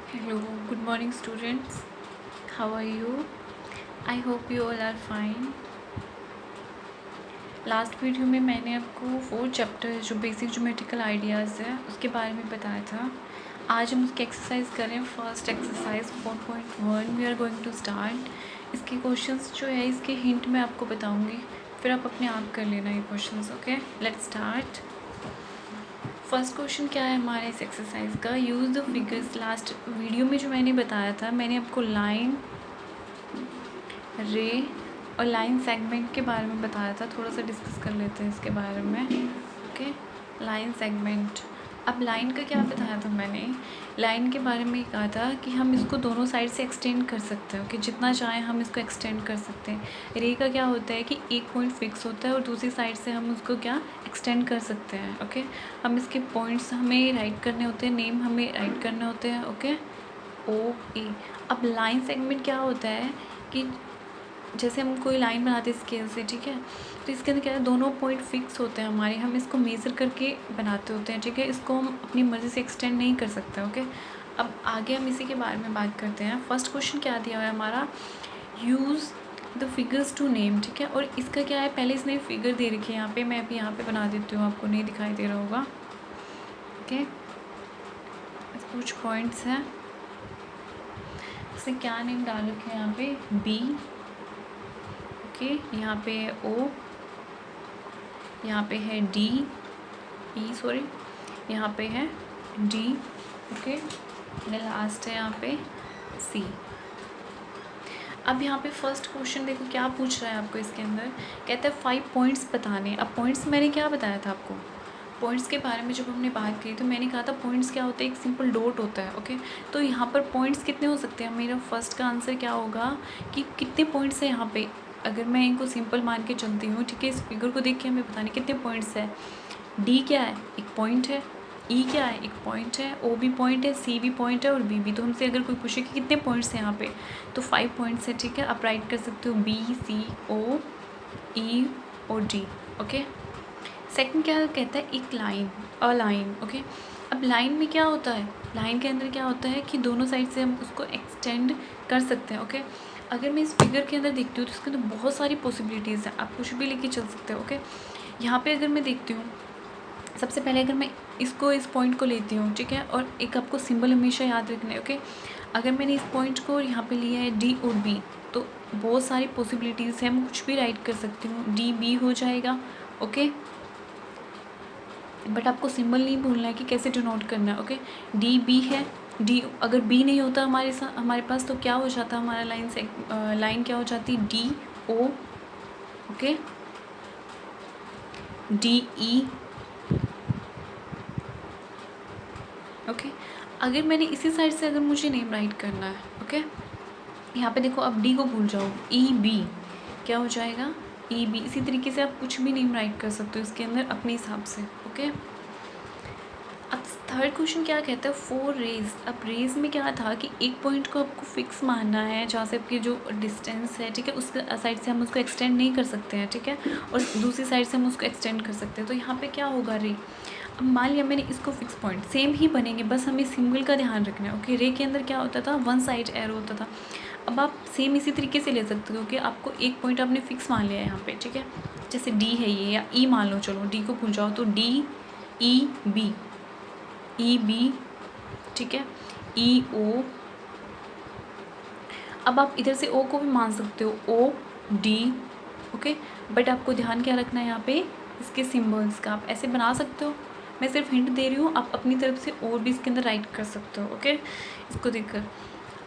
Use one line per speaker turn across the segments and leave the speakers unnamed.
Hello, good morning students. How are you? I hope you all are fine. Last video में मैंने आपको 4 chapter जो basic geometrical ideas है उसके बारे में बताया था. आज हम उसकी एक्सरसाइज करें. First exercise 4.1 we are going to start. इसके क्वेश्चंस जो है इसके हिंट मैं आपको बताऊंगी, फिर आप अपने आप कर लेना ये questions. Okay, let's start. First question क्या है हमारे इस एक्सरसाइज का. Use the figures. Last video में जो मैंने बताया था, मैंने आपको लाइन, रे और लाइन सेगमेंट के बारे में बताया था. थोड़ा सा डिस्कस कर लेते हैं इसके बारे में. Okay, line segment. अब लाइन का क्या बताया था मैंने. लाइन के बारे में कहा था कि हम इसको दोनों साइड से एक्सटेंड कर सकते हैं. ओके, जितना चाहें हम इसको एक्सटेंड कर सकते हैं. रे का क्या होता है कि एक पॉइंट फिक्स होता है और दूसरी साइड से हम उसको क्या एक्सटेंड कर सकते हैं. ओके, हम इसके पॉइंट्स हमें राइट करने होते हैं, नेम हमें राइट करने होते हैं. ओके, ओ ए. अब लाइन सेगमेंट क्या होता है कि जैसे हम कोई लाइन बनाते हैं स्केल से, ठीक है, तो इसके अंदर क्या है, दोनों पॉइंट फिक्स होते हैं हमारे. हम इसको मेज़र करके बनाते होते हैं, ठीक है. इसको हम अपनी मर्ज़ी से एक्सटेंड नहीं कर सकते. ओके, अब आगे हम इसी के बारे में बात करते हैं. फर्स्ट क्वेश्चन क्या दिया हुआ है हमारा. Use the figures to name. ठीक है, और इसका क्या है, पहले इसने फिगर दे रखी है यहाँ पे. मैं अभी यहाँ पे बना देती हूँ, आपको नहीं दिखाई दे रहा होगा. ओके, कुछ पॉइंट्स हैं. इसने क्या नेम डाल रखे हैं यहाँ पे. बी. ओके, यहाँ पे है ओ, यहाँ पे है डी, ई सॉरी, यहाँ पे है डी. ओके, लास्ट है यहाँ पे सी. अब यहाँ पे फर्स्ट क्वेश्चन देखो क्या पूछ रहा है आपको. इसके अंदर कहता है 5 पॉइंट्स बताने. अब पॉइंट्स मैंने क्या बताया था आपको. पॉइंट्स के बारे में जब हमने बात की तो मैंने कहा था पॉइंट्स क्या होता है, एक सिंपल डॉट होता है. ओके, तो यहाँ पर पॉइंट्स कितने हो सकते हैं. मेरा फर्स्ट का आंसर क्या होगा कि कितने पॉइंट्स हैं यहाँ पे. अगर मैं इनको सिंपल मान के चलती हूँ, ठीक है, इस फिगर को देख के हमें बताने कितने पॉइंट्स है. डी क्या है, एक पॉइंट है. ई क्या है, एक पॉइंट है. ओ भी पॉइंट है, सी भी पॉइंट है और बी भी. तो हमसे अगर कोई पूछे कि कितने पॉइंट्स हैं यहाँ पे, तो 5 पॉइंट्स है. ठीक है, आप राइट कर सकते हो बी, सी, ओ, ई और डी. ओके, सेकंड क्या कहता है, एक लाइन, अ लाइन. ओके, अब लाइन में क्या होता है, लाइन के अंदर क्या होता है कि दोनों साइड से हम उसको एक्सटेंड कर सकते हैं. ओके, अगर मैं इस फिगर के अंदर देखती हूँ तो इसके अंदर बहुत सारी पॉसिबिलिटीज़ हैं, आप कुछ भी लेके चल सकते हो. ओके, यहाँ पे अगर मैं देखती हूँ, सबसे पहले अगर मैं इसको, इस पॉइंट को लेती हूँ, ठीक है, और एक आपको सिंबल हमेशा याद रखना है. ओके, अगर मैंने इस पॉइंट को यहाँ पे लिया है डी और बी, तो बहुत सारी पॉसिबिलिटीज़ हैं, मैं कुछ भी राइट कर सकती हूँ. डी बी हो जाएगा. ओके, बट आपको सिंबल नहीं भूलना है कि कैसे डिनोट करना है. ओके, डी बी है. डी अगर बी नहीं होता हमारे पास, तो क्या हो जाता हमारा लाइन से, लाइन क्या हो जाती, D O. Okay, D E. Okay, अगर मैंने इसी साइड से अगर मुझे नेम राइट करना है, ओके, यहाँ पे देखो, अब डी को भूल जाओ, ई बी क्या हो जाएगा, ई बी. इसी तरीके से आप कुछ भी नेम राइट कर सकते हो इसके अंदर अपने हिसाब से. ओके, अब थर्ड क्वेश्चन क्या कहता है, 4 रेज. अब रेज में क्या था कि एक पॉइंट को आपको फिक्स मानना है जहाँ से आपकी जो डिस्टेंस है, ठीक है, उस साइड से हम उसको एक्सटेंड नहीं कर सकते हैं, ठीक है, और दूसरी साइड से हम उसको एक्सटेंड कर सकते हैं. तो यहाँ पे क्या होगा, रे. अब मान लिया मैंने इसको फिक्स पॉइंट, सेम ही बनेंगे, बस हमें सिंबल का ध्यान रखना है. ओके, रे के अंदर क्या होता था, वन साइड एरो होता था. अब आप सेम इसी तरीके से ले सकते हो कि आपको एक पॉइंट आपने फिक्स मान लिया है यहाँ पे, ठीक है, जैसे डी है ये, या ई मान लो, चलो डी को भूल जाओ, तो D E B, E B, ठीक है, ई ओ. अब आप इधर से ओ को भी मान सकते हो, ओ डी. ओके, बट आपको ध्यान क्या रखना है यहाँ पे, इसके सिंबल्स का. आप ऐसे बना सकते हो, मैं सिर्फ हिंट दे रही हूँ, आप अपनी तरफ से और भी इसके अंदर राइट कर सकते हो. ओके, इसको देखकर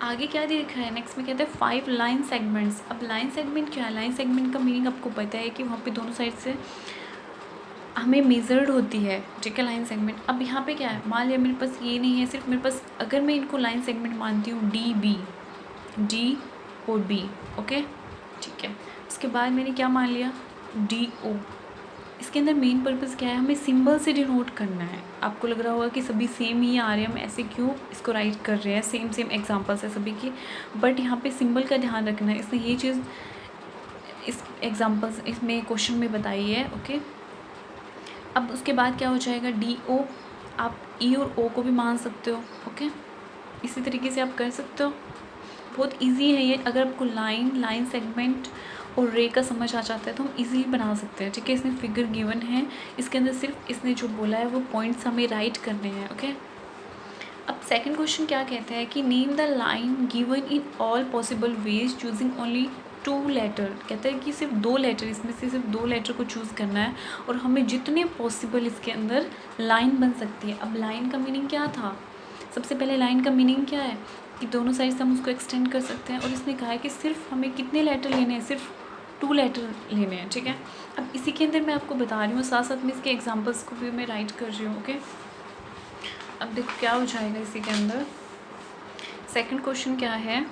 आगे क्या दे रखा है, नेक्स्ट में कहते हैं 5 लाइन सेगमेंट्स. अब लाइन सेगमेंट क्या है, लाइन सेगमेंट का मीनिंग आपको पता है कि वहाँ पे दोनों साइड से हमें मेजर्ड होती है, ठीक है, लाइन सेगमेंट. अब यहाँ पे क्या है, मान लिया मेरे पास ये नहीं है, सिर्फ मेरे पास, अगर मैं इनको लाइन सेगमेंट मानती हूँ, डी बी, डी और बी. ओके, ठीक है, उसके बाद मैंने क्या मान लिया, डी ओ. इसके अंदर मेन पर्पज़ क्या है, हमें सिंबल से डिनोट करना है. आपको लग रहा होगा कि सभी सेम ही आ रहे हैं, हम ऐसे क्यों इसको राइट कर रहे हैं, सेम सेम एग्जांपल्स है सभी की, बट यहाँ पे सिंबल का ध्यान रखना है. इसने ये चीज़ इस एग्जांपल्स इसमें क्वेश्चन में बताई है. ओके, अब उसके बाद क्या हो जाएगा, डी ओ. आप ई और ओ को भी मान सकते हो. ओके, इसी तरीके से आप कर सकते हो। बहुत इजी है ये। अगर आपको लाइन सेगमेंट और रे का समझ आ जाता है तो हम इजीली बना सकते हैं। ठीक है, इसमें फिगर गिवन है, इसके अंदर सिर्फ इसने जो बोला है वो पॉइंट्स हमें राइट करने हैं। ओके, अब सेकंड क्वेश्चन क्या कहता है कि name the line given in all possible ways choosing only 2 letter. कहता है कि सिर्फ 2 लेटर, इसमें से सिर्फ 2 लेटर को चूज़ करना है और हमें जितने पॉसिबल इसके अंदर लाइन बन सकती है। अब लाइन का मीनिंग क्या था? सबसे पहले लाइन का मीनिंग क्या है कि दोनों साइड से हम उसको एक्सटेंड कर सकते हैं, और इसने कहा है कि सिर्फ हमें कितने लेटर लेने हैं? सिर्फ 2 लेटर लेने हैं। ठीक है, अब इसी के अंदर मैं आपको बता रही हूँ, साथ साथ में इसके एग्जाम्पल्स को भी मैं राइट कर रही हूँ। ओके, अब देखो क्या हो जाएगा इसी के अंदर। सेकंड क्वेश्चन क्या है,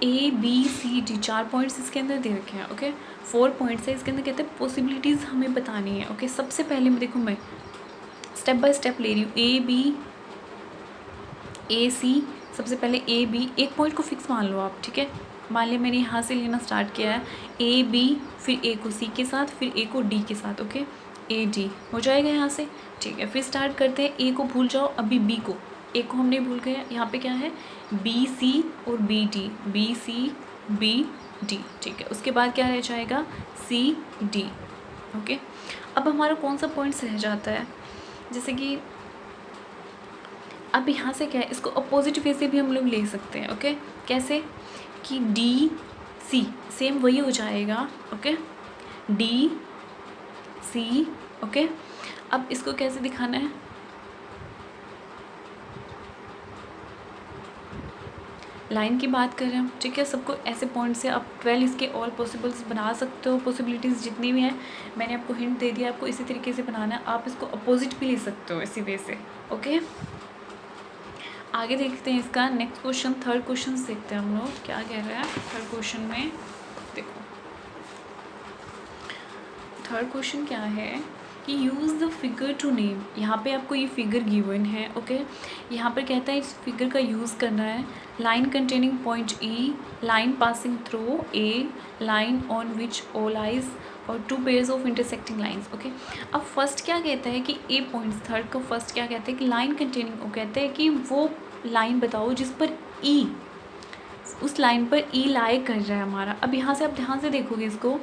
ABCD 4 पॉइंट्स इसके अंदर दे रखे हैं। ओके, 4 पॉइंट्स है इसके अंदर, कहते हैं पॉसिबिलिटीज़ हमें बतानी है। ओके, सबसे पहले मैं देखो, मैं स्टेप बाय स्टेप ले रही हूँ। ABC, सबसे पहले AB, एक पॉइंट को फिक्स मान लो आप। ठीक है, मान लिया मैंने यहाँ से लेना स्टार्ट किया है, AB, फिर A को C के साथ, फिर A को D के साथ। ओके, AD हो जाएगा यहाँ से। ठीक है, फिर स्टार्ट करते हैं। A को भूल जाओ, अभी B को, A को हमने भूल गए। यहाँ पे क्या है, BC और BD, BC BD। ठीक है, उसके बाद क्या रह जाएगा, CD। ओके, अब हमारा कौन सा पॉइंट्स रह जाता है, जैसे कि अब यहाँ से क्या है, इसको अपोजिट वे से भी हम लोग ले सकते हैं। ओके, कैसे कि DC सेम वही हो जाएगा। Okay, DC। ओके, अब इसको कैसे दिखाना है, लाइन की बात कर रहे हैं। ठीक है, सबको ऐसे पॉइंट से आप 12 इसके ऑल पॉसिबल्स बना सकते हो। पॉसिबिलिटीज़ जितनी भी हैं मैंने आपको हिंट दे दिया, आपको इसी तरीके से बनाना है। आप इसको अपोजिट भी ले सकते हो इसी वे से। ओके, आगे देखते हैं इसका नेक्स्ट क्वेश्चन। थर्ड क्वेश्चन देखते हैं हम लोग क्या कह रहा है थर्ड क्वेश्चन में। देखो थर्ड क्वेश्चन क्या है कि use the figure to name. यहाँ पे आपको ये फिगर गिवन है। ओके, यहाँ पर कहता है इस फिगर का यूज़ करना है। Line containing point E, line passing through A, line on which all eyes, और 2 pairs of intersecting lines. Okay, अब फर्स्ट क्या कहता है कि A पॉइंट्स, थर्ड का फर्स्ट क्या कहता है कि लाइन कंटेनिंग, वो कहते हैं कि वो लाइन बताओ जिस पर E, उस लाइन पर E लाई कर रहा है हमारा। अब यहाँ से आप ध्यान से देखोगे इसको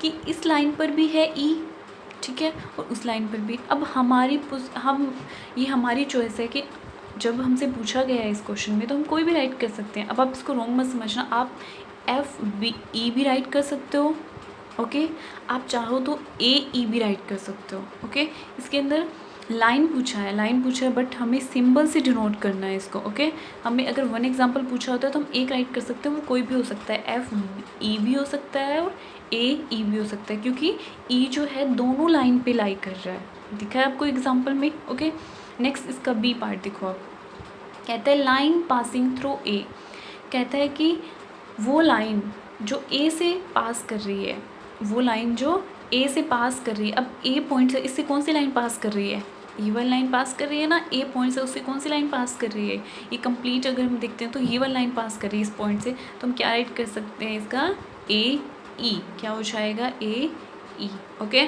कि इस लाइन पर भी है E, ठीक है, और उस लाइन पर भी। अब ये हमारी चॉइस है कि जब हमसे पूछा गया है इस क्वेश्चन में तो हम कोई भी राइट कर सकते हैं। अब आप इसको रॉन्ग मत समझना, आप FBE भी राइट कर सकते हो। ओके, आप चाहो तो AE भी राइट कर सकते हो। ओके, इसके अंदर लाइन पूछा है बट हमें सिंबल से डिनोट करना है इसको। ओके, हमें अगर 1 एग्जांपल पूछा होता है तो हम एक राइट कर सकते हैं, वो कोई भी हो सकता है, FE भी हो सकता है और AE भी हो सकता है, क्योंकि E जो है दोनों लाइन पे लाई कर रहा है। दिखा है आपको एग्जाम्पल में। ओके, नेक्स्ट इसका B पार्ट देखो आप, कहता है लाइन पासिंग थ्रू A। कहता है कि वो लाइन जो A से पास कर रही है, वो लाइन जो A से पास कर रही है। अब A पॉइंट से इससे कौन सी लाइन पास कर रही है, ये वाली लाइन पास कर रही है ना। A पॉइंट से उससे कौन सी लाइन पास कर रही है, ये कंप्लीट अगर हम देखते हैं तो ये वाली लाइन पास कर रही है इस पॉइंट से। तो हम क्या राइट कर सकते हैं इसका, AE। क्या हो जाएगा, AE। ओके,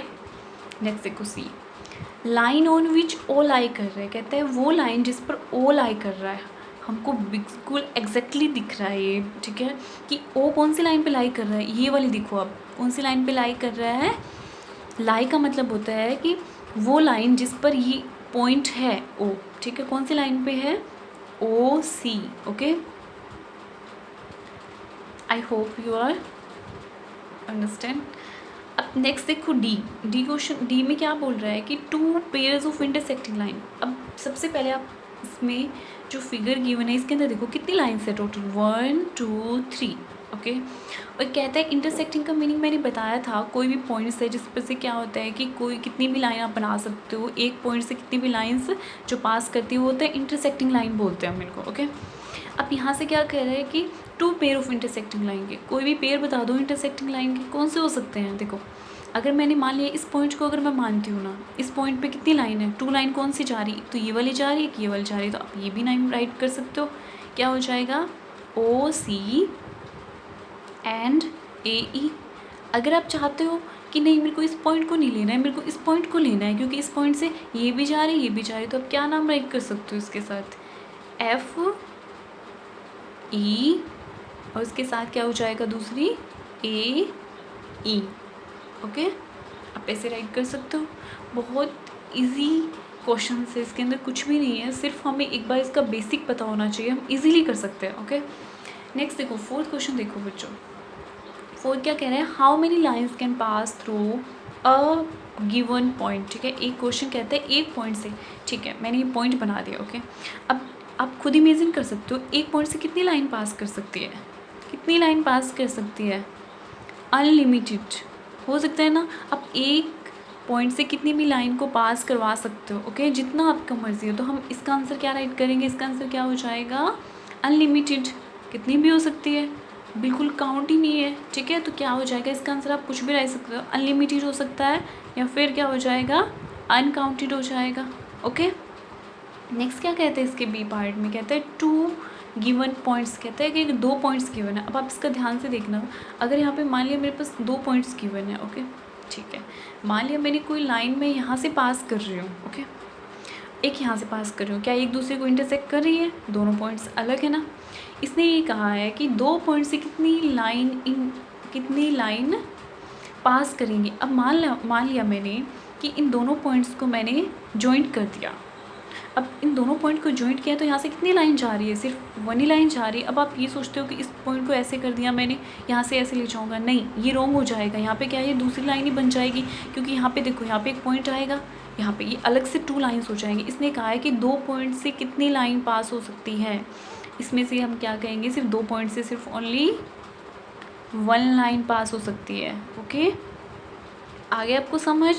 नेक्स्ट देखो C, line on which O लाई कर रहा है। कहता है वो लाइन जिस पर O लाई कर रहा है, हमको बिल्कुल एग्जैक्टली दिख रहा है ये। ठीक है, कि O कौन सी लाइन पे लाई कर रहा है, ये वाली देखो आप, कौन सी लाइन पे लाई कर रहा है। लाई का मतलब होता है कि वो लाइन जिस पर ये पॉइंट है O। ठीक है, कौन सी लाइन पे है, OC। Okay, I hope you are understand. अब नेक्स्ट देखो D क्वेश्चन। D में क्या बोल रहा है कि 2 पेयर्स ऑफ इंटरसेक्टिंग लाइन। अब सबसे पहले आप इसमें जो फिगर गिवन है इसके अंदर देखो कितनी लाइन्स है टोटल, 1 2 3। ओके, और कहता है इंटरसेक्टिंग का मीनिंग मैंने बताया था, कोई भी पॉइंट्स है जिस पर से क्या होता है कि कोई कितनी भी लाइन आप बना सकते हो, एक पॉइंट से कितनी भी लाइन्स जो पास करती है वो होता है इंटरसेक्टिंग लाइन बोलते हैं हम इनको। ओके, अब यहाँ से क्या कह रहा है कि 2 पेयर ऑफ इंटरसेक्टिंग लाइन के, कोई भी पेयर बता दो इंटरसेक्टिंग लाइन के, कौन से हो सकते हैं। देखो अगर मैंने मान लिया इस पॉइंट को, अगर मैं मानती हूँ ना, इस पॉइंट पे कितनी लाइन है, 2 लाइन कौन सी जा रही, तो ये वाली जा रही है कि ये वाली जा रही है, तो आप ये भी लाइन राइट कर सकते हो। क्या हो जाएगा, OC एंड AE। अगर आप चाहते हो कि नहीं मेरे को इस पॉइंट को नहीं लेना है, मेरे को इस पॉइंट को लेना है क्योंकि इस पॉइंट से ये भी जा रही है ये भी जा रही है, तो आप क्या नाम राइट कर सकते हो इसके साथ, F E और उसके साथ क्या हो जाएगा दूसरी A E। ओके, आप ऐसे राइट कर सकते हो। बहुत इजी क्वेश्चन है, इसके अंदर कुछ भी नहीं है, सिर्फ हमें एक बार इसका बेसिक पता होना चाहिए, हम इजीली कर सकते हैं। ओके, नेक्स्ट देखो, फोर्थ क्वेश्चन देखो बच्चों। फोर्थ क्या कह रहे हैं, how many lines can pass through a given point. ठीक है, एक क्वेश्चन कहता है एक पॉइंट से, ठीक है, मैंने ये पॉइंट बना दिया। ओके, अब आप खुद इमेजिन कर सकते हो एक पॉइंट से कितनी लाइन पास कर सकती है, कितनी लाइन पास कर सकती है, अनलिमिटेड हो सकता है ना। आप एक पॉइंट से कितनी भी लाइन को पास करवा सकते हो। ओके, जितना आपका मर्जी हो। तो हम इसका आंसर क्या राइट करेंगे, इसका आंसर क्या हो जाएगा, अनलिमिटेड। कितनी भी हो सकती है, बिल्कुल काउंट ही नहीं है। ठीक है, तो क्या हो जाएगा इसका आंसर, आप कुछ भी राइट सकते हो, अनलिमिटेड हो सकता है या फिर क्या हो जाएगा, अनकाउंटेड हो जाएगा। ओके, नेक्स्ट क्या कहते हैं इसके बी पार्ट में, कहते हैं टू गिवन पॉइंट्स, कहते हैं कि 2 पॉइंट्स गिवन है। अब आप इसका ध्यान से देखना, अगर यहाँ पे मान लिया मेरे पास 2 पॉइंट्स गिवन है। ओके, ठीक है, मान लिया मैंने कोई लाइन में यहाँ से पास कर रही हूँ। ओके, एक यहाँ से पास कर रही हूँ, क्या एक दूसरे को इंटरसेक्ट कर रही है, दोनों पॉइंट्स अलग है ना। इसने ये कहा है कि 2 पॉइंट से कितनी लाइन पास करेंगी। अब मान लिया मैंने कि इन दोनों पॉइंट्स को मैंने जॉइंट कर दिया। अब इन दोनों पॉइंट को जॉइंट किया तो यहाँ से कितनी लाइन जा रही है, सिर्फ 1 ही लाइन जा रही है। अब आप ये सोचते हो कि इस पॉइंट को ऐसे कर दिया मैंने, यहाँ से ऐसे ले जाऊँगा, नहीं, ये रॉन्ग हो जाएगा। यहाँ पे क्या है, ये दूसरी लाइन ही बन जाएगी, क्योंकि यहाँ पे देखो, यहाँ पे एक पॉइंट आएगा, यहाँ पे ये अलग से 2 लाइन्स हो जाएंगी। इसने कहा है कि 2 पॉइंट से कितनी लाइन पास हो सकती है, इसमें से हम क्या कहेंगे, सिर्फ 2 पॉइंट से सिर्फ ओनली 1 लाइन पास हो सकती है। ओके, आगे आपको समझ।